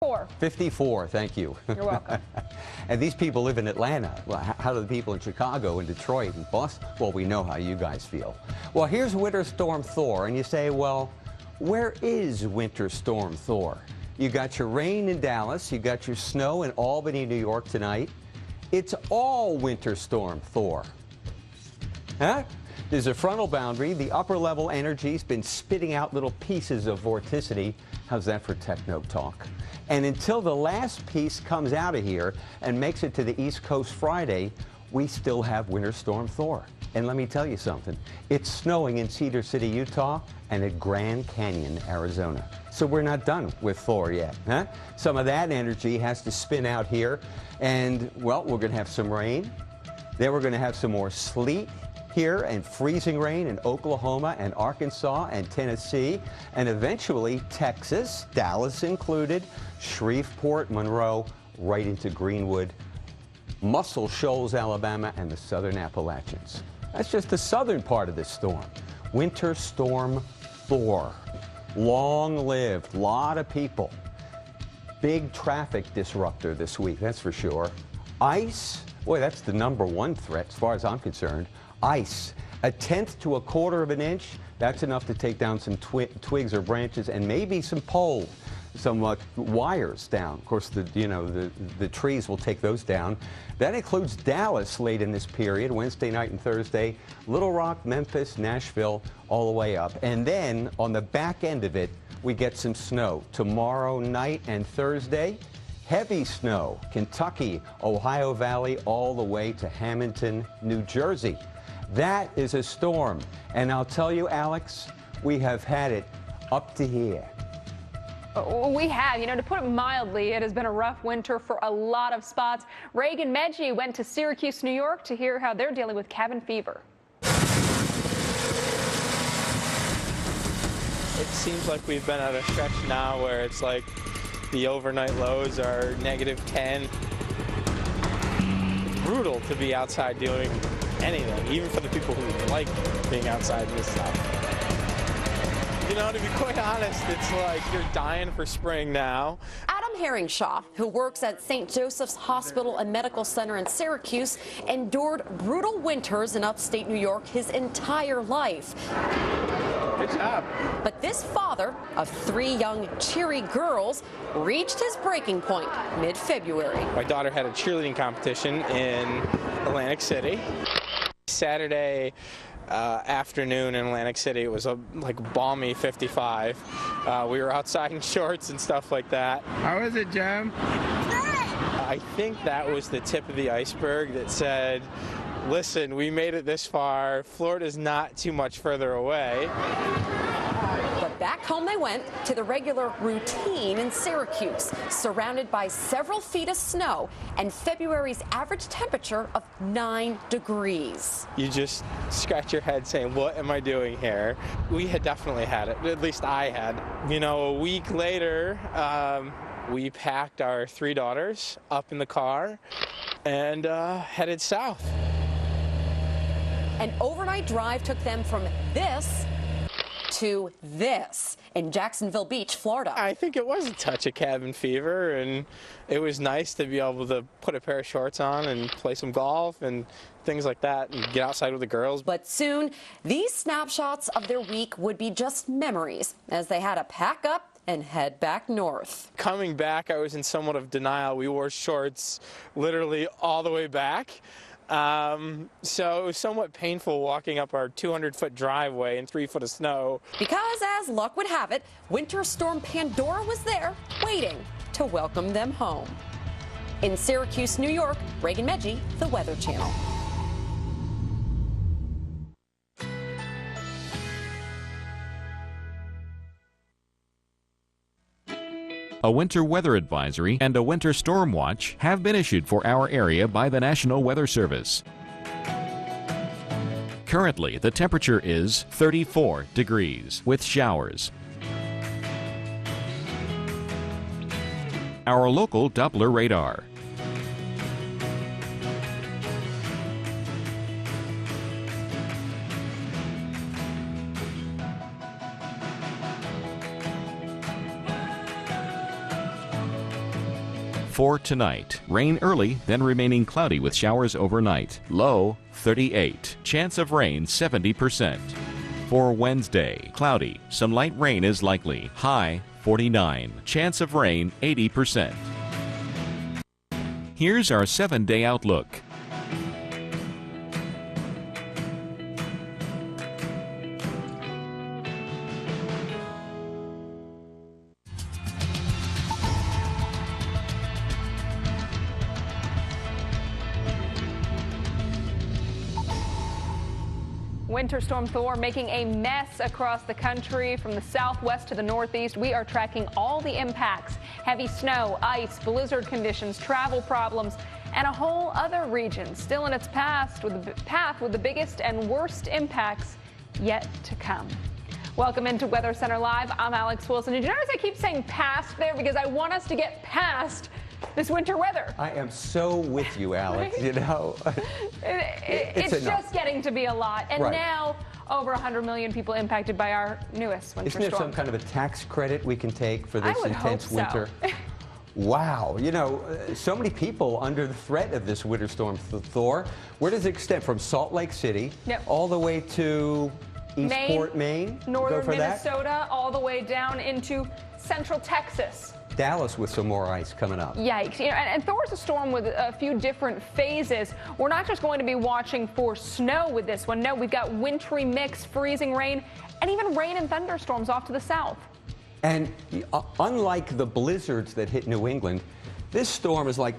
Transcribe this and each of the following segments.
54, thank you. You're welcome. And these people live in Atlanta. Well, how do the people in Chicago and Detroit and Boston? Well, we know how you guys feel. Well, here's Winter Storm Thor, and you say, well, where is Winter Storm Thor? You got your rain in Dallas, you got your snow in Albany, New York tonight. It's all Winter Storm Thor. Huh? There's a frontal boundary. The upper level energy's been spitting out little pieces of vorticity. How's that for techno talk? And until the last piece comes out of here and makes it to the East Coast Friday, we still have Winter Storm Thor. And let me tell you something. It's snowing in Cedar City, Utah, and at Grand Canyon, Arizona. So we're not done with Thor yet, huh? Some of that energy has to spin out here. And, well, we're going to have some rain. Then we're going to have some more sleet here and freezing rain in Oklahoma and Arkansas and Tennessee, and eventually Texas, Dallas included, Shreveport, Monroe, right into Greenwood, Muscle Shoals, Alabama, and the southern Appalachians. That's just the southern part of this storm. Winter Storm Thor. Long-lived, lot of people. Big traffic disruptor this week, that's for sure. Ice, boy, that's the #1 threat as far as I'm concerned. Ice, 1/10 to 1/4 of an inch, that's enough to take down some twigs or branches and maybe some poles, some wires down. Of course, the trees will take those down. That includes Dallas late in this period, Wednesday night and Thursday, Little Rock, Memphis, Nashville, all the way up. And then on the back end of it, we get some snow tomorrow night and Thursday. Heavy snow, Kentucky, Ohio Valley, all the way to Hamilton, New Jersey. That is a storm. And I'll tell you, Alex, we have had it up to here. We have. To put it mildly, it has been a rough winter for a lot of spots. Reagan Medji went to Syracuse, New York to hear how they're dealing with cabin fever. It seems like we've been at a stretch now where it's like the overnight lows are -10. It's brutal to be outside doing anything, even for the people who like being outside and this stuff. To be quite honest, it's like you're dying for spring now. Adam Herringshaw, who works at St. Joseph's Hospital and Medical Center in Syracuse, endured brutal winters in upstate New York his entire life. Good job. But this father of 3 young cheery girls reached his breaking point mid-February. My daughter had a cheerleading competition in Atlantic City. Saturday afternoon in Atlantic City, it was like balmy 55. We were outside in shorts and stuff like that. How is it, Jam? I think that was the tip of the iceberg that said, listen, we made it this far. Florida's not too much further away. But back home they went to the regular routine in Syracuse, surrounded by several feet of snow and February's average temperature of 9 degrees. You just scratch your head saying, what am I doing here? We had definitely had it, at least I had. A week later, we packed our 3 daughters up in the car and headed south. An overnight drive took them from this to this in Jacksonville Beach, Florida. I think it was a touch of cabin fever, and it was nice to be able to put a pair of shorts on and play some golf and things like that and get outside with the girls. But soon, these snapshots of their week would be just memories as they had to pack up and head back north. Coming back, I was in somewhat of denial. We wore shorts literally all the way back. So it was somewhat painful walking up our 200-foot driveway in 3 foot of snow. Because as luck would have it, Winter Storm Pandora was there waiting to welcome them home. In Syracuse, New York, Reagan Medji, The Weather Channel. A winter weather advisory and a winter storm watch have been issued for our area by the National Weather Service. Currently, the temperature is 34 degrees with showers. Our local Doppler radar. For tonight, rain early, then remaining cloudy with showers overnight. Low 38. Chance of rain 70%. For Wednesday, cloudy. Some light rain is likely. High 49. Chance of rain 80%. Here's our 7-day outlook. Winter Storm Thor making a mess across the country from the southwest to the northeast. We are tracking all the impacts: heavy snow, ice, blizzard conditions, travel problems, and a whole other region still in its path with the biggest and worst impacts yet to come. Welcome into Weather Center Live. I'm Alex Wilson. Did you notice I keep saying past there because I want us to get past this winter weather? I am so with you, Alex. Right? You know, it's just getting to be a lot. And Right. now over 100 million people impacted by our newest winter Isn't there storm. some kind of a tax credit we can take for this I would intense hope so. winter? Wow, you know, so many people under the threat of this winter storm Thor. Where does it extend? From Salt Lake City all the way to Eastport, Maine? Northern Go for that? Minnesota, all the way down into central Texas. Dallas with some more ice coming up. Yikes. You know, and Thor's a storm with a few different phases. We're not just going to be watching for snow with this one. No, we've got wintry mix, freezing rain, and even rain and thunderstorms off to the south. And unlike the blizzards that hit New England, this storm is like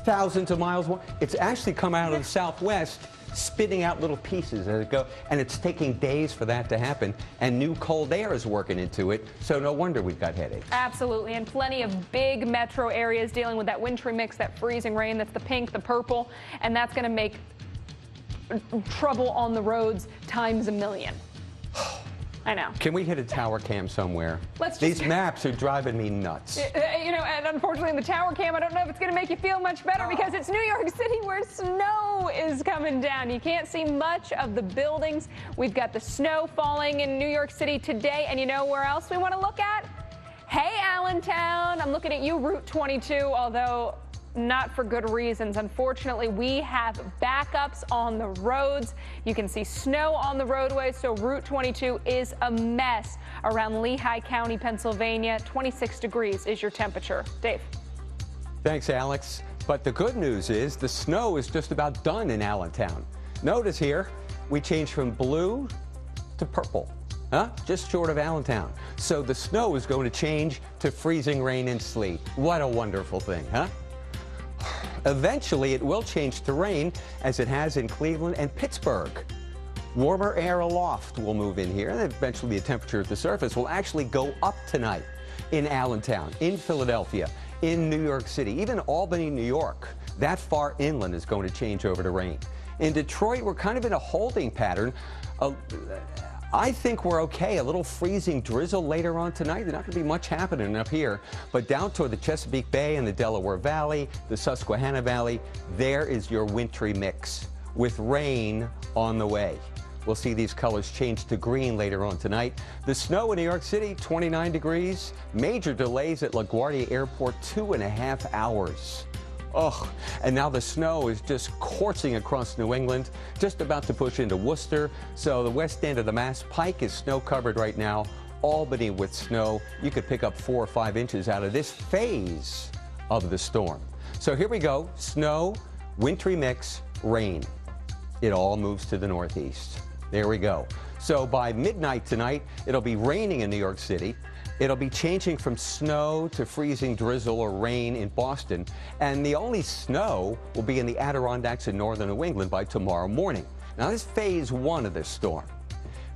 thousands of miles long. It's actually come out of the southwest, spitting out little pieces as it goes, and it's taking days for that to happen, and new cold air is working into it, so no wonder we've got headaches. Absolutely, and plenty of big metro areas dealing with that wintry mix, that freezing rain. That's the pink, the purple, and that's going to make trouble on the roads times a million. I know. Can we hit a tower cam somewhere? These maps are driving me nuts. You know, and unfortunately in the tower cam, I don't know if it's going to make you feel much better because it's New York City where snow is coming down. You can't see much of the buildings. We've got the snow falling in New York City today, and you know where else we want to look at? Hey, Allentown. I'm looking at you, Route 22, although not for good reasons. Unfortunately, we have backups on the roads. You can see snow on the roadway, so Route 22 is a mess around Lehigh County, Pennsylvania. 26 degrees is your temperature. Dave. Thanks, Alex. But the good news is the snow is just about done in Allentown. Notice here, we changed from blue to purple. Just short of Allentown. So the snow is going to change to freezing rain and sleet. What a wonderful thing, huh? Eventually, it will change to rain, as it has in Cleveland and Pittsburgh. Warmer air aloft will move in here, and eventually the temperature at the surface will actually go up tonight in Allentown, in Philadelphia, in New York City, even Albany, New York. That far inland is going to change over to rain. In Detroit, we're kind of in a holding pattern. I think we're okay. A little freezing drizzle later on tonight. There's not going to be much happening up here. But down toward the Chesapeake Bay and the Delaware Valley, the Susquehanna Valley, there is your wintry mix with rain on the way. We'll see these colors change to green later on tonight. The snow in New York City, 29 degrees. Major delays at LaGuardia Airport, 2.5 hours. Oh, and now the snow is just coursing across New England, just about to push into Worcester. So the west end of the Mass Pike is snow covered right now. Albany with snow. You could pick up 4 or 5 inches out of this phase of the storm. So here we go. Snow, wintry mix, rain. It all moves to the northeast. There we go. So by midnight tonight, it'll be raining in New York City. It'll be changing from snow to freezing drizzle or rain in Boston, and the only snow will be in the Adirondacks in northern New England by tomorrow morning. Now, this is phase 1 of this storm.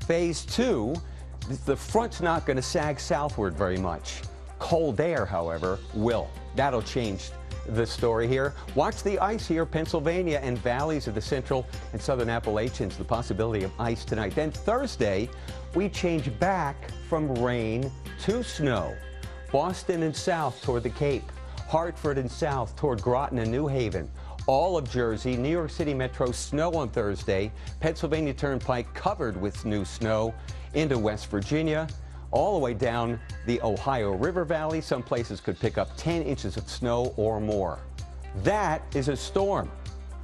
Phase 2, the front's not going to sag southward very much. Cold air, however, will. That'll change the story here. Watch the ice here, Pennsylvania and valleys of the central and southern Appalachians, the possibility of ice tonight. Then Thursday, we change back from rain to snow. Boston and south toward the Cape, Hartford and south toward Groton and New Haven. All of Jersey, New York City Metro, snow on Thursday. Pennsylvania Turnpike covered with new snow into West Virginia. all the way down the Ohio River Valley. Some places could pick up 10 inches of snow or more. That is a storm.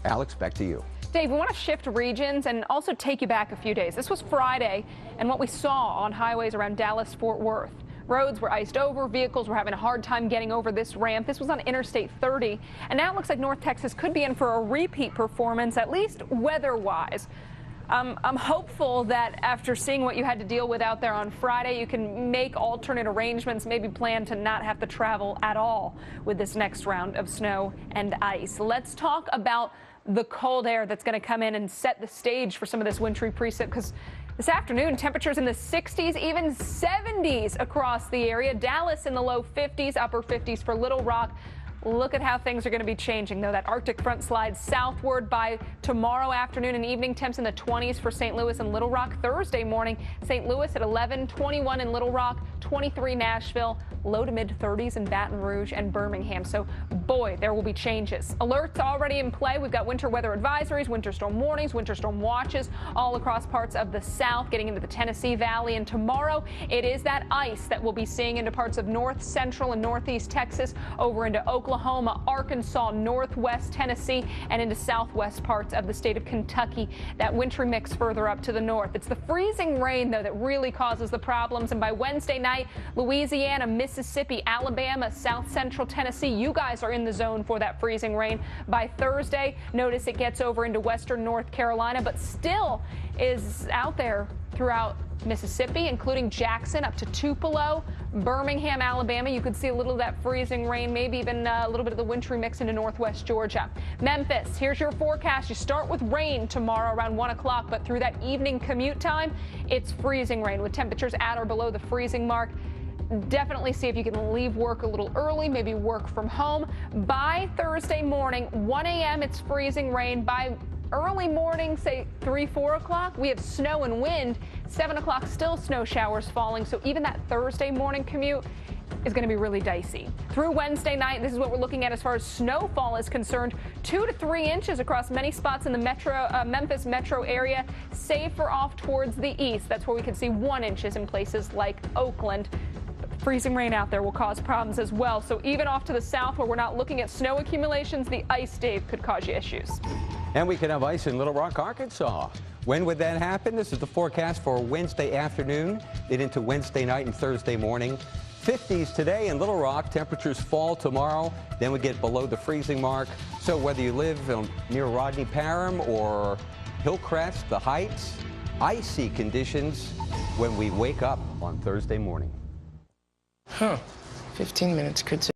Alex, back to you. Dave, we want to shift regions and also take you back a few days. This was Friday, and what we saw on highways around Dallas-Fort Worth. Roads were iced over, vehicles were having a hard time getting over this ramp. This was on Interstate 30, and now it looks like North Texas could be in for a repeat performance, at least weather-wise. I'm hopeful that after seeing what you had to deal with out there on Friday, you can make alternate arrangements, maybe plan to not have to travel at all with this next round of snow and ice. Let's talk about the cold air that's going to come in and set the stage for some of this wintry precip, because this afternoon, temperatures in the 60s, even 70s across the area. Dallas in the low 50s, upper 50s for Little Rock. Look at how things are going to be changing, though. That Arctic front slides southward by tomorrow afternoon and evening. Temps in the 20s for St. Louis and Little Rock. Thursday morning, St. Louis at 11, 21 in Little Rock, 23 Nashville, low to mid 30s in Baton Rouge and Birmingham. So, boy, there will be changes. Alerts already in play. We've got winter weather advisories, winter storm warnings, winter storm watches all across parts of the south, getting into the Tennessee Valley. And tomorrow, it is that ice that we'll be seeing into parts of north, central, and northeast Texas, over into Oklahoma, Arkansas, northwest Tennessee, and into southwest parts of the state of Kentucky. That wintry mix further up to the north. It's the freezing rain, though, that really causes the problems. And by Wednesday night, Louisiana, Mississippi, Alabama, south central Tennessee, you guys are in the zone for that freezing rain. By Thursday, notice it gets over into western North Carolina, but still is out there throughout Mississippi, including Jackson up to Tupelo, Birmingham, Alabama. You could see a little of that freezing rain, maybe even a little bit of the wintry mix into northwest Georgia. Memphis, here's your forecast. You start with rain tomorrow around 1 o'clock, but through that evening commute time, it's freezing rain with temperatures at or below the freezing mark. Definitely see if you can leave work a little early, maybe work from home. By Thursday morning, 1 a.m., it's freezing rain. By early morning, say 3, 4 o'clock, we have snow and wind. 7 o'clock, still snow showers falling. So even that Thursday morning commute is going to be really dicey. Through Wednesday night, this is what we're looking at as far as snowfall is concerned. 2 to 3 inches across many spots in the Memphis metro area, save for off towards the east. That's where we could see 1 inch in places like Oakland. Freezing rain out there will cause problems as well. So even off to the south, where we're not looking at snow accumulations, the ice, Dave, could cause you issues. And we could have ice in Little Rock, Arkansas. When would that happen? This is the forecast for Wednesday afternoon, then into Wednesday night and Thursday morning. 50s today in Little Rock. Temperatures fall tomorrow. Then we get below the freezing mark. So whether you live near Rodney Parham or Hillcrest, the Heights, icy conditions when we wake up on Thursday morning. 15 minutes could